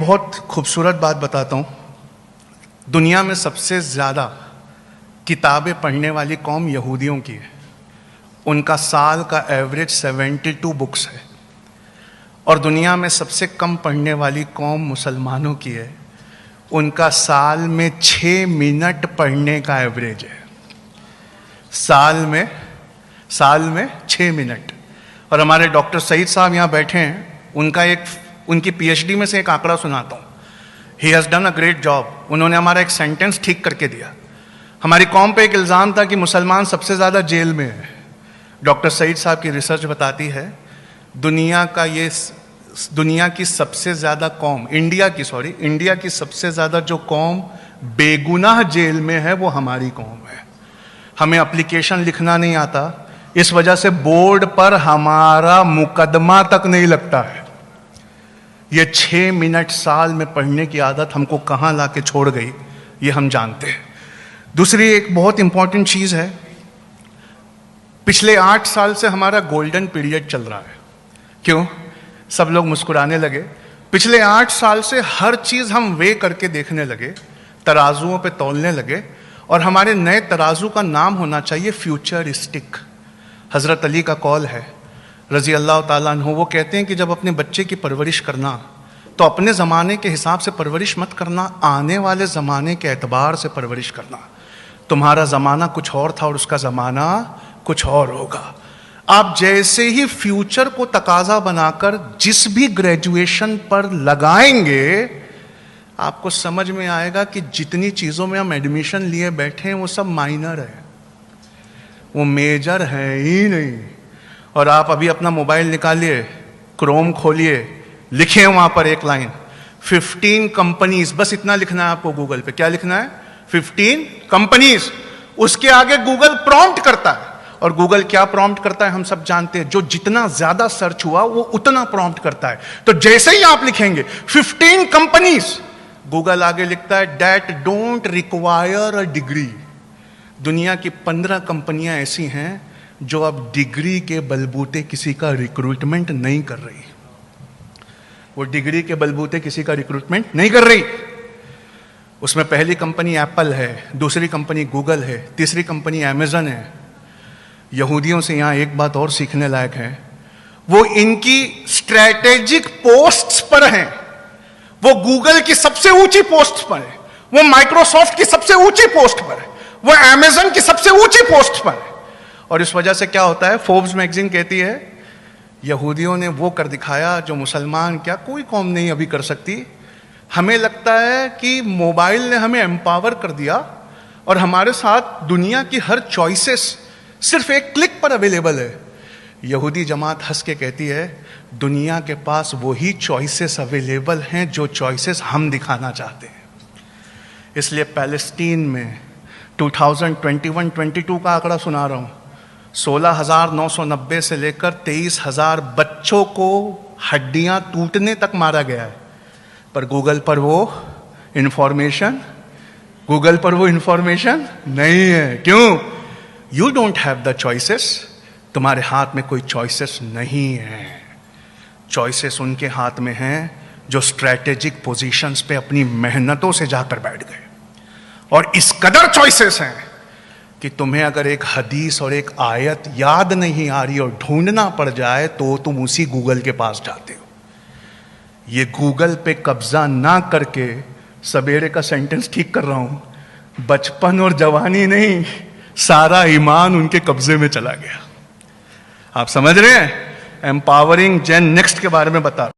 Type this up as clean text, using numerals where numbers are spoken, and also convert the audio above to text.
बहुत खूबसूरत बात बताता हूँ। दुनिया में सबसे ज़्यादा किताबें पढ़ने वाली कौम यहूदियों की है। उनका साल का एवरेज 72 बुक्स है। और दुनिया में सबसे कम पढ़ने वाली कौम मुसलमानों की है। उनका साल में 6 मिनट पढ़ने का एवरेज है। साल में 6 मिनट। और हमारे डॉक्टर सईद साहब यहाँ बैठे हैं, उनकी पीएचडी में से एक आंकड़ा सुनाता हूँ। He has done a great job. उन्होंने हमारा एक सेंटेंस ठीक करके दिया। हमारी कौम पे एक इल्ज़ाम था कि मुसलमान सबसे ज़्यादा जेल में है। डॉक्टर सईद साहब की रिसर्च बताती है दुनिया की सबसे ज़्यादा कौम, इंडिया की सबसे ज़्यादा जो कौम बेगुनाह जेल में है वो हमारी कौम है। हमें एप्लीकेशन लिखना नहीं आता, इस वजह से बोर्ड पर हमारा मुकदमा तक नहीं लगता है। ये 6 मिनट साल में पढ़ने की आदत हमको कहाँ ला के छोड़ गई, ये हम जानते हैं। दूसरी एक बहुत इंपॉर्टेंट चीज़ है, पिछले 8 साल से हमारा गोल्डन पीरियड चल रहा है। क्यों? सब लोग मुस्कुराने लगे। पिछले 8 साल से हर चीज़ हम वे करके देखने लगे, तराजुओं पे तौलने लगे, और हमारे नए तराजू का नाम होना चाहिए फ्यूचरिस्टिक। हज़रत अली का कौल है रज़ी अल्लाह ताला अन्हु, वो कहते हैं कि जब अपने बच्चे की परवरिश करना तो अपने ज़माने के हिसाब से परवरिश मत करना, आने वाले ज़माने के एतबार से परवरिश करना। तुम्हारा ज़माना कुछ और था और उसका ज़माना कुछ और होगा। आप जैसे ही फ्यूचर को तकाजा बनाकर जिस भी ग्रेजुएशन पर लगाएंगे, आपको समझ में आएगा कि जितनी चीज़ों में हम एडमिशन लिए बैठे हैं वो सब माइनर है, वो मेजर है ही नहीं। और आप अभी अपना मोबाइल निकालिए, क्रोम खोलिए, लिखे वहाँ पर एक लाइन 15 कंपनीज, बस इतना लिखना है आपको गूगल पे। क्या लिखना है? 15 कंपनीज। उसके आगे गूगल प्रॉम्प्ट करता है, और गूगल क्या प्रॉम्प्ट करता है हम सब जानते हैं। जो जितना ज्यादा सर्च हुआ वो उतना प्रॉम्प्ट करता है। तो जैसे ही आप लिखेंगे 15 कंपनीज, गूगल आगे लिखता है that don't require a degree. दुनिया की 15 कंपनियां ऐसी हैं जो अब डिग्री के बलबूते किसी का रिक्रूटमेंट नहीं कर रही। वो डिग्री के बलबूते किसी का रिक्रूटमेंट नहीं कर रही। उसमें पहली कंपनी एप्पल है, दूसरी कंपनी गूगल है, तीसरी कंपनी अमेजन है। यहूदियों से यहां एक बात और सीखने लायक है, वो इनकी स्ट्रैटेजिक पोस्ट्स पर हैं। वो गूगल की सबसे ऊंची पोस्ट पर है, वो माइक्रोसॉफ्ट की सबसे ऊंची पोस्ट पर है, वो अमेजन की सबसे ऊंची पोस्ट पर है। और इस वजह से क्या होता है, फोर्ब्स मैगजीन कहती है यहूदियों ने वो कर दिखाया जो मुसलमान क्या कोई कौम नहीं अभी कर सकती। हमें लगता है कि मोबाइल ने हमें एम्पावर कर दिया और हमारे साथ दुनिया की हर चॉइसेस सिर्फ एक क्लिक पर अवेलेबल है। यहूदी जमात हंस के कहती है दुनिया के पास वही चॉइसेस अवेलेबल हैं जो चॉइसेस हम दिखाना चाहते हैं। इसलिए पैलेस्टीन में 2021-22 का आंकड़ा सुना रहा हूं, 16,990 से लेकर 23,000 बच्चों को हड्डियां टूटने तक मारा गया है। पर गूगल पर वो इंफॉर्मेशन नहीं है। क्यों? You don't have the choices. तुम्हारे हाथ में कोई चॉइसेस नहीं है। चॉइसेस उनके हाथ में हैं जो स्ट्रैटेजिक पोजीशंस पे अपनी मेहनतों से जाकर बैठ गए। और इस कदर चॉइसेस हैं कि तुम्हें अगर एक हदीस और एक आयत याद नहीं आ रही और ढूंढना पड़ जाए तो तुम उसी गूगल के पास जाते हो। ये गूगल पे कब्जा ना करके, सवेरे का सेंटेंस ठीक कर रहा हूं, बचपन और जवानी नहीं, सारा ईमान उनके कब्जे में चला गया। आप समझ रहे हैं? एम्पावरिंग जेन नेक्स्ट के बारे में बता